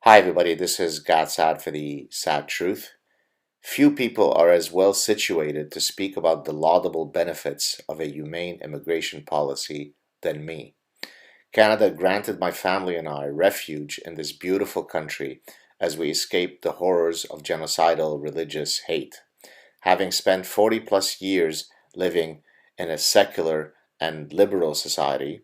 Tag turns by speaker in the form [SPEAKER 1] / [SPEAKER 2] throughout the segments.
[SPEAKER 1] Hi everybody, this is SAAD for the SAAD Truth. Few people are as well situated to speak about the laudable benefits of a humane immigration policy than me. Canada granted my family and I refuge in this beautiful country as we escaped the horrors of genocidal religious hate. Having spent 40 plus years living in a secular and liberal society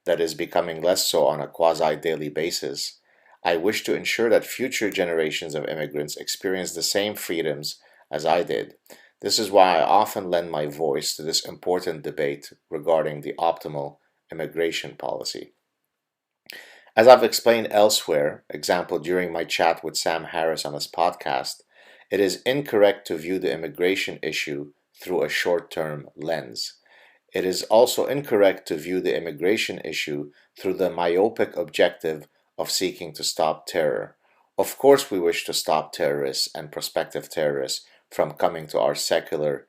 [SPEAKER 1] that is becoming less so on a quasi-daily basis, I wish to ensure that future generations of immigrants experience the same freedoms as I did. This is why I often lend my voice to this important debate regarding the optimal immigration policy. As I've explained elsewhere, example during my chat with Sam Harris on his podcast, it is incorrect to view the immigration issue through a short-term lens. It is also incorrect to view the immigration issue through the myopic objective of seeking to stop terror. Of course, we wish to stop terrorists and prospective terrorists from coming to our secular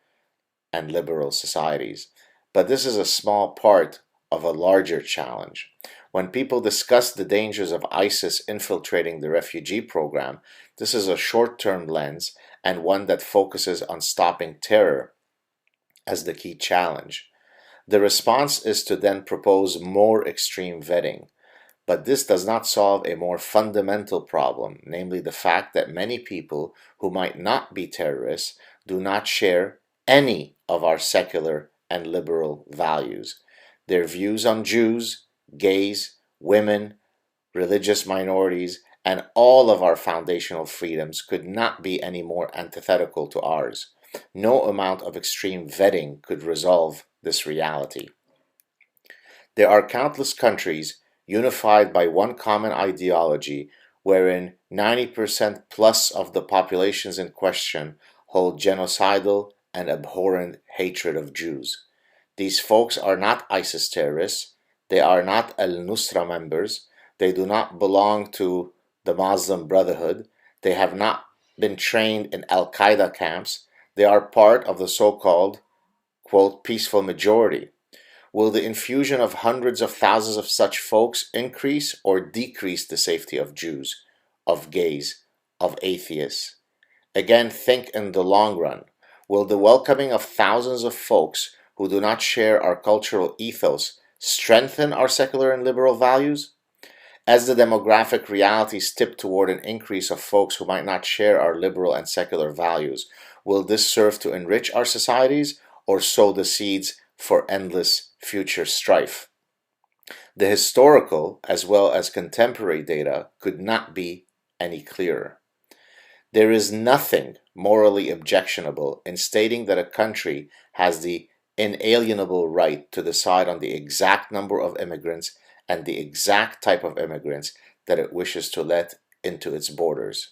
[SPEAKER 1] and liberal societies, but this is a small part of a larger challenge. When people discuss the dangers of ISIS infiltrating the refugee program, this is a short-term lens and one that focuses on stopping terror as the key challenge. The response is to then propose more extreme vetting, but this does not solve a more fundamental problem, namely the fact that many people who might not be terrorists do not share any of our secular and liberal values. Their views on Jews, gays, women, religious minorities, and all of our foundational freedoms could not be any more antithetical to ours. No amount of extreme vetting could resolve this reality. There are countless countries unified by one common ideology wherein 90% plus of the populations in question hold genocidal and abhorrent hatred of Jews. These folks are not ISIS terrorists, they are not al-Nusra members, they do not belong to the Muslim Brotherhood, they have not been trained in al-Qaeda camps, they are part of the so-called, quote, peaceful majority. Will the infusion of hundreds of thousands of such folks increase or decrease the safety of Jews, of gays, of atheists? Again, think in the long run. Will the welcoming of thousands of folks who do not share our cultural ethos strengthen our secular and liberal values? As the demographic realities tip toward an increase of folks who might not share our liberal and secular values, will this serve to enrich our societies or sow the seeds for endless future strife? The historical as well as contemporary data could not be any clearer. There is nothing morally objectionable in stating that a country has the inalienable right to decide on the exact number of immigrants and the exact type of immigrants that it wishes to let into its borders.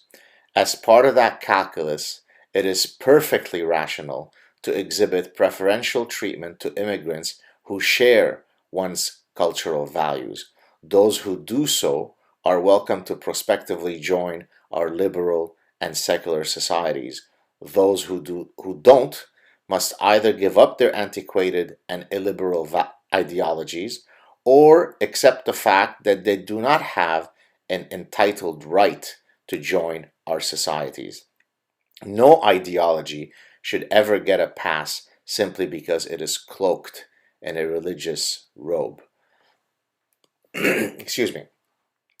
[SPEAKER 1] As part of that calculus, it is perfectly rational to exhibit preferential treatment to immigrants who share one's cultural values. Those who do so are welcome to prospectively join our liberal and secular societies. Those who don't must either give up their antiquated and illiberal ideologies or accept the fact that they do not have an entitled right to join our societies. No ideology should ever get a pass simply because it is cloaked in a religious robe. Excuse me.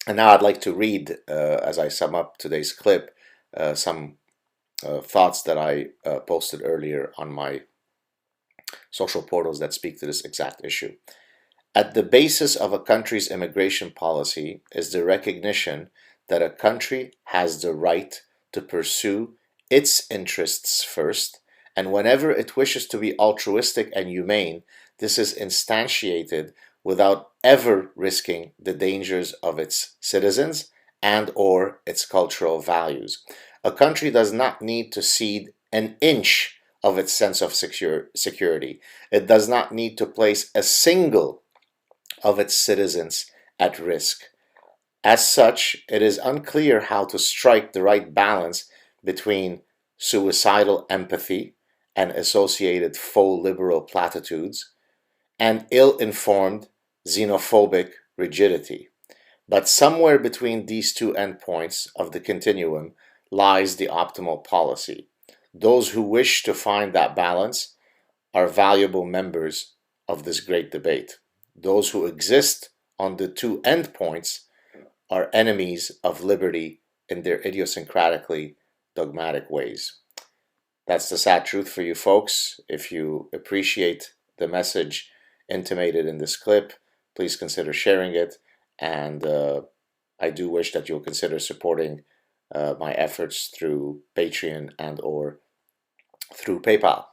[SPEAKER 1] And now I'd like to read, as I sum up today's clip, some thoughts that I posted earlier on my social portals that speak to this exact issue. At the basis of a country's immigration policy is the recognition that a country has the right to pursue its interests first, and whenever it wishes to be altruistic and humane, this is instantiated without ever risking the dangers of its citizens and or its cultural values. A country does not need to cede an inch of its sense of security. It does not need to place a single of its citizens at risk. As such, it is unclear how to strike the right balance between suicidal empathy and associated faux liberal platitudes and ill-informed xenophobic rigidity. But somewhere between these two endpoints of the continuum lies the optimal policy. Those who wish to find that balance are valuable members of this great debate. Those who exist on the two endpoints are enemies of liberty in their idiosyncratically dogmatic ways. That's the sad truth for you folks. If you appreciate the message intimated in this clip, please consider sharing it. And I do wish that you'll consider supporting my efforts through Patreon and or through PayPal.